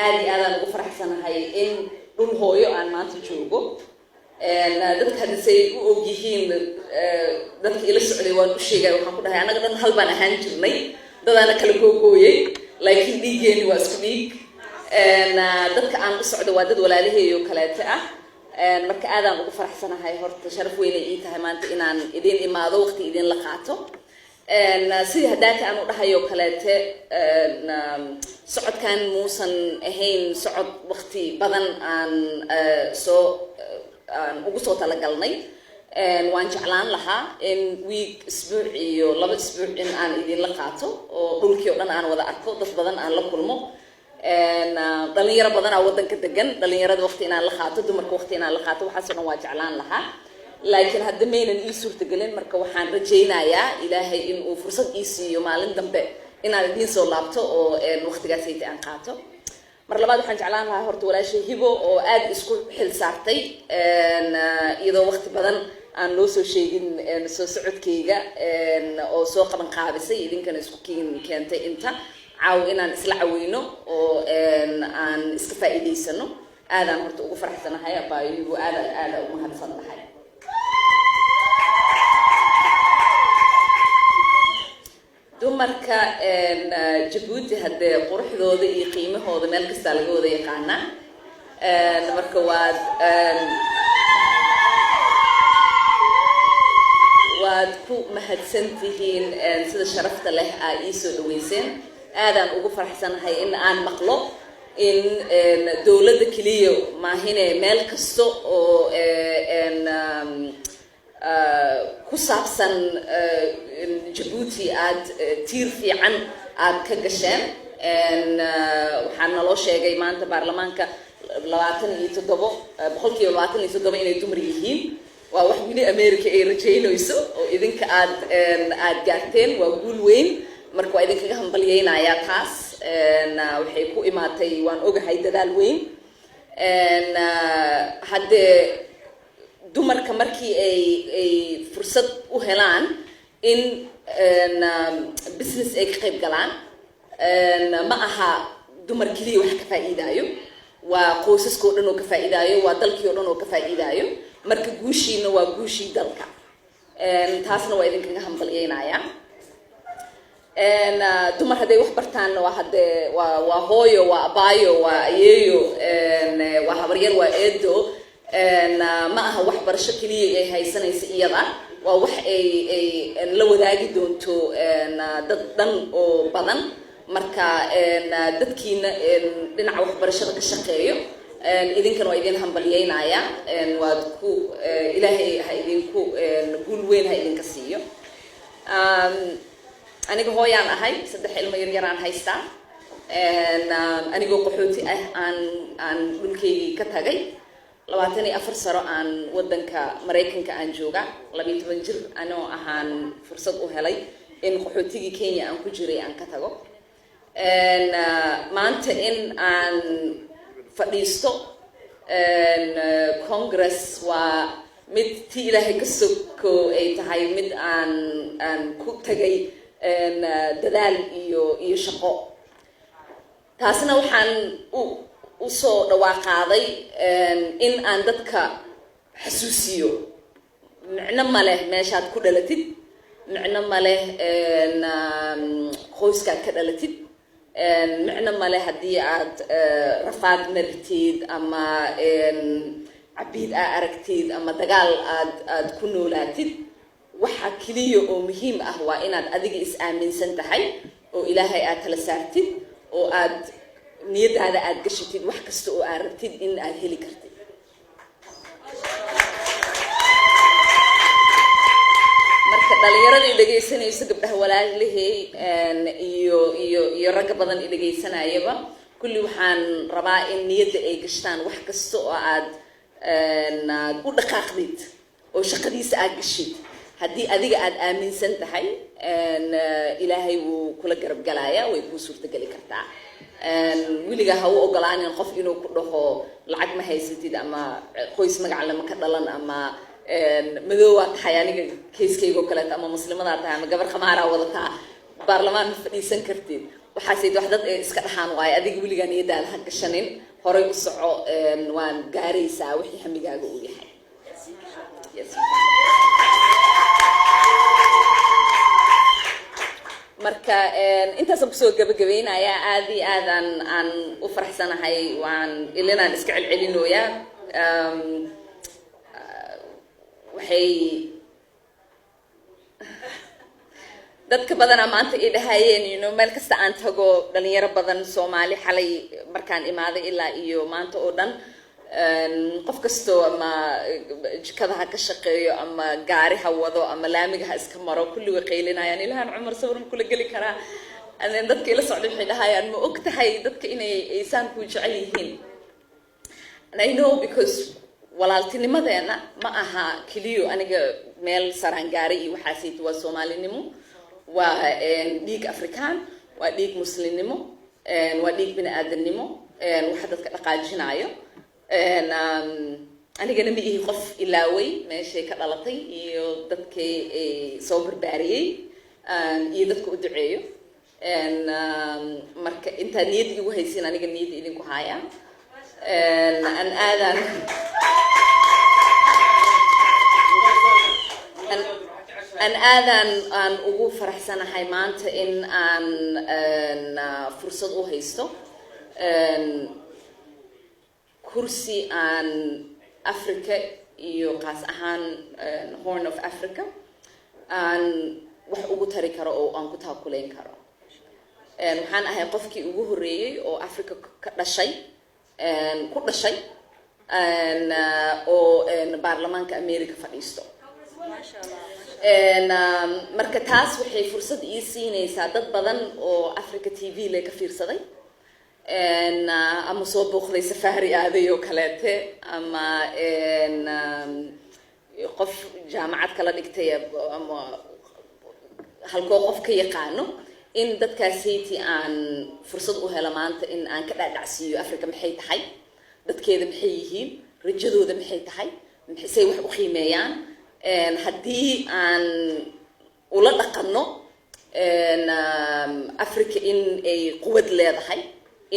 aad iyo aadaan ugu faraxsanahay in dhul hooyo aan maanta joogo dadka hadda say u og yihiin dadka ila socday waan u sheegay waxaan ku dhahay annaga dhan hal baan ahaan jirnay dadaana kala googooyay laakiin dhiiggeeni waa isku dhiig dadka aan u socdo waa dad walaalaheeyo kaleete ah marka aadaan ugu faraxsanahay horta sharaf weyn ay tahay maanta inaan idin imaado waqti idin la qaato sidii hadaata aan u dhahayo kaleete socodkan muusan ahayn socod waqti badan aan ugu soo talagalnay waan jeclaan lahaa in week isbuuc iyo 2 isbuuc in aan idin la qaato oo dhulkii oo dhan aan wada arko dad badan aan la kulmo dhalinyaro badan oo wadanka degan dhalinyarada waqti inaan la qaato dumarka waqti inaan la qaato waxaas oo dhan waa jeclaan lahaa laakiin hadda maynan ii suurtagelin marka waxaan rajaynayaa ilaahay in uu fursad ii siiyo maalin dambe inaan idin soo laabto oo waqtigaas ay aan qaato mar labaad waxaan jeclaan lahaa horta walaashay hibo oo aad isku xil saartay iyadoo waqti badan aan loo soo sheegin soo socodkayga oo soo qaban qaabisay idinkana isku keentay inta caaw inaan isla caweyno oo aan iska faa'iideysano aadaan horta ugu faraxsanahay abaayo aad ugu mahadsantahay dumarka Djibouti hadda quruxdooda iyo qiimahooda meel kasta laga wada yaqaanaa marka waad ku mahadsantihiin sida sharafta leh ay ii soo dhaweyseen aadaan ugu faraxsanahay in aan maqlo in dawladda kaliya maahine meel kasto oo ku saabsan Djibouti aad tiir fiican aad ka gasheen waxaan naloo sheegay maanta baarlamaanka 27% inay dumar yihiin waa wax wili America ay rajaynayso oo idinka aad gaarteen waa guul weyn marka waa idinkaga hambalyeynaayaa taas waxay ku imaatay waan ogahay dadaal weyn hadde dumarka markii ay fursad u helaan in business ay ka qayb galaan ma aha dumar kaliya wax ka faa'iidayo waa qoysaskoo dhan oo ka faa'iidayo waa dalkii oo dhan oo ka faa'iidayo marka guushiina waa guushii dalka taasna waa idinkaga hambalyeynayaa dumar hadday wax bartaan waa hooyo waa abaayo waa ayeeyo waa habaryar waa eedo ma aha waxbarasho kaliya ay haysanaysa iyada waa wax ay la wadaagi doonto dad dhan oo badan marka dadkiina dhinaca waxbarashada ka shaqeeyo idinkana waa idin hambalyeynaya waad ku ilaahay ha idinku guul weyn ha idinka siiyo aniga hooyaan ahay 3 ilmo yar aan haystaa anigoo qaxooti ah aan dhulkaygii ka tagay 24 sano aan wadanka Mareykanka aan jooga 12 jir anoo ahaan fursad u helay in qaxootigii Kenya aan ku jiray aan ka tago maanta in aan fadhiisto Congress waa mid tii ilaahay ka soko ay tahay mid aan ku tagay dadaal iyo shaqo taasna waxaan u soo dhawaaqaaday in aan dadka xasuusiyo micno ma leh meeshaad ku dhalatid micno ma leh qoyskaad ka dhalatid micno ma leh haddii aad rafaad martid ama cabiid aad aragtid ama dagaal aad ku noolaatid waxa kaliya oo muhiim ah waa inaad adiga is aaminsan tahay oo ilaahay aad tala saartid oo aad niyadaada aad gashatid wax kasta oo aad rabtid in aad heli kartid marka dhalinyarada dhageysanaysa gabdhaha walaalahay iyo rag badan dhageysanayaba kulli waxaan rabaa in niyada ay gashtaan wax kasta oo aad u dhaqaaqdid oo shaqadiisa aad gashid haddii adiga aad aaminsan tahay ilaahay wuu kula garab galayaa way kuu suurtageli kartaa wiliga ha u ogolaanin qof inuu ku dhaho lacag ma haysatid ama qoys magac lama ka dhalan ama madoowa tahay aniga kayskayga kale ama muslimada tahay ama gabar khamaara wadataa baarlamaan ma fadhiisan kartid waxaasay wax dad iska dhaxaan waaye adiga weligaa niyadaada ha gashanin horay u soco waan gaaraysaa wixii hamigaaga uu yahay marka intaasaan kusoo gabagabeynayaa aad iyo aad aan u faraxsanahay waan ilinaan iska celcelinooyaa waxay dadka badanaa maanta ay dhahayeen meel kasta aan tago dhalinyaro badan Soomaali xalay markaan imaaday ilaa iyo maanta oo dhan qof kastoo ama jikada ha ka shaqeeyo ama gaari ha wado ama laamiga ha iska maro kulli way qaylinayaan ilahan Cumar sawir ma kula gali karaa aneen dadka ila socday waxay dhahayaan ma ogtahay dadka inay aysan ku jecel yihiin and I know because walaaltinimadeena ma aha kaliyo aniga meel saraan gaaray iyo waxaasii waa Soomaalinimo waa dhiig Afrikaan waa dhiig Muslimnimo waa dhiig bini'aadanimo waxa dadka dhaqaajinayo anigana ma ihi qof ilaaway meeshay ka dhalatay iyo dadkay soo barbaariyay iyo dadka u duceeyo marka inta niyad igu haysin aniga niyad idinku haya an aadan aan ugu faraxsanahay maanta in aan fursad u haysto kursi aan Africa iyo qaas ahaan Horn of Africa aan wax ugu tari karo oo aan ku taakuleyn karo waxaan ahay qofkii ugu horeeyay oo Africa ka dhashay ku dhashay oo baarlamaanka America fadhiisto marka taas waxay fursad ii siinaysaa dad badan oo Africa TV le ka fiirsaday ama soo booqday safari aaday oo kaleete ama qof jaamacad kala dhigtay ama halkoo qof ka yaqaano in dadkaasiti aan fursad u helo maanta in aan ka dhaadhacsiiyo Africa maxay tahay dadkeeda maxay yihiin rajadooda maxay tahay maxay wax u qiimeeyaan haddii aan ula dhaqanno Africa in ay quwad leedahay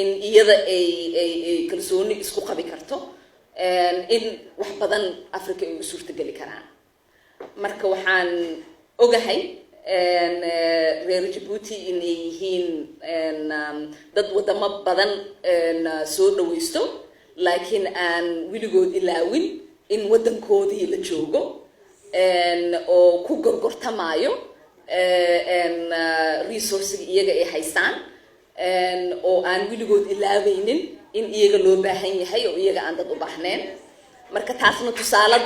in iyada ay kalsooni isku qabi karto in wax badan Africa ay u suurtagali karaan marka waxaan ogahay reer Djibouti in ay yihiin dad wadamo badan soo dhaweysto laakiin aan wiligood ilaawin in wadankoodii la joogo oo ku gorgortamaayo resources iyaga ay haystaan oo aan wiligood ilaaweynin in iyaga loo baahan yahay oo iyaga aan dad u baahneen marka taasna tusaalad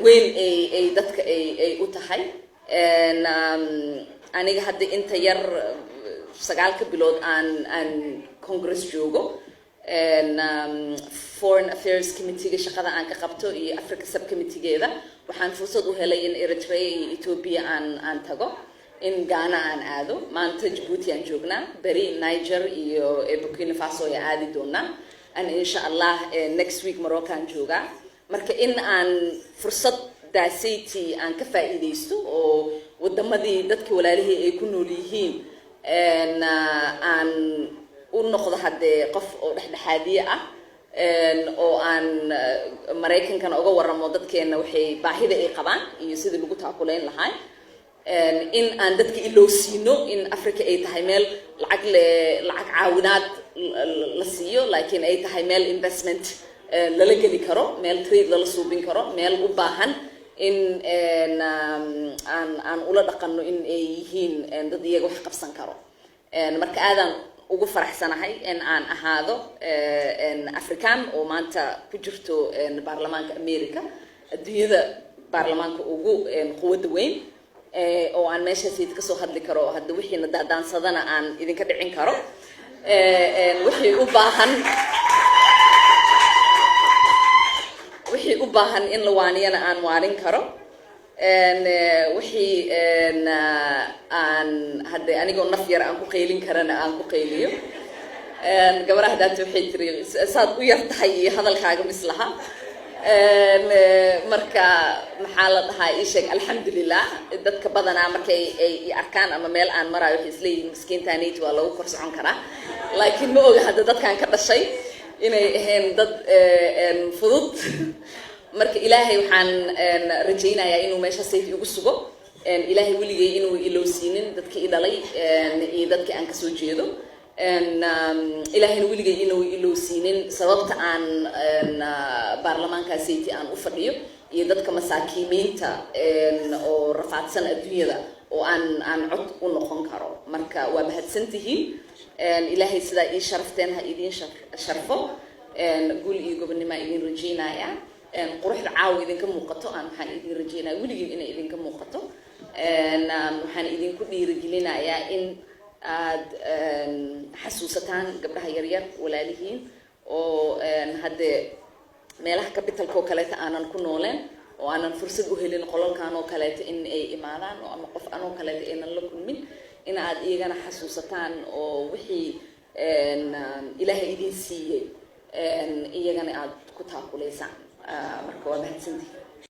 weyn ay dadka ay u tahay aniga hadda inta yar 9 bilood aan Congress joogo Foreign Affairs Committee shaqada aan ka qabto iyo Africa Subcommittee-geeda waxaan fursad u helay in Eritrea iyo Ethiopia aan tago in Ghana aan aado maanta Djibouti aan joognaa bari Niger iyo Burkina Faso ay aadi doonaa and insha Allah next week Morocco aan joogaa marka in aan fursad daasiti aan ka faa'iideysto oo wadamadii dadka walaalihii ay ku nool yihiin aan u noqdo hadee qof oo dhexdhexaadiye ah oo aan Mareykankana uga waramo dadkeena waxay baahida ay qabaan iyo sidii lagu taakuleyn lahaa in aan dadka iloo siino in Africa ay tahay meel lacag caawinaad la siiyo laakiin ay tahay meel investment lala geli karo meel trade lala suubin karo meel u baahan in aan ula dhaqanno in ay yihiin dad iyaga wax qabsan karo marka aadan ugu faraxsanahay in aan ahaado Afrikaan oo maanta ku jirto baarlamaanka America adduunyada baarlamaanka ugu quwada weyn oo aan meeshaas ka soo hadli karo hadda wixiina daadaansadana aan idinka dhicin karo wixii u baahan in la waaniyana aan waarin karo wixii aan hadda anigoo naf yar aan ku qaylin karana aan ku qayliyo gabadha hadda waxay tiri saad u yar tahay hadalkaaga mislaha marka maxaa la dhahaa ii sheeg alxamdulilah dadka badanaa markay ay arkaan ama meel aan maraayo waxay isleeyihiin miskiintaanayt waa lagu kor socon karaa laakiin ma oga hadda dadkan ka dhashay inay ahayn dad fudud marka ilaahay waxaan rajaynayaa inuu meesha sayf igu sugo ilaahay weligay inuu ilowsiinin dadkii i dhalay iyo dadkii aan kasoo jeedo ilaahayna weligay inuu ilowsiinin sababta aan baarlamaankaasaytii aan u fadhiyo iyo dadka masaakiimiinta oo rafaadsan adduunyada oo aan cod u noqon karo marka waa mahadsantihiin ilaahay sidaa ii sharafteen ha idiin sharfo guul iyo gobonnimo idiin rajaynaya quruxda caawa idinka muuqato aan waxaan idiin rajaynaya weligii inay idinka muuqato waxaan idinku dhiirigelinayaa in aad xasuusataan gabdhaha yaryar walaalihiin oo haddee meelaha capitalka oo kaleeta aanan ku nooleen oo aanan fursad u helin qolalkan oo kaleeta in ay imaadaan oo ama qof anoo kaleeta aynan la kulmin in aad iyagana xasuusataan oo wixii ilaahay idin siiyey iyagana aad ku taakulaysaan marka waa mahadsantihiin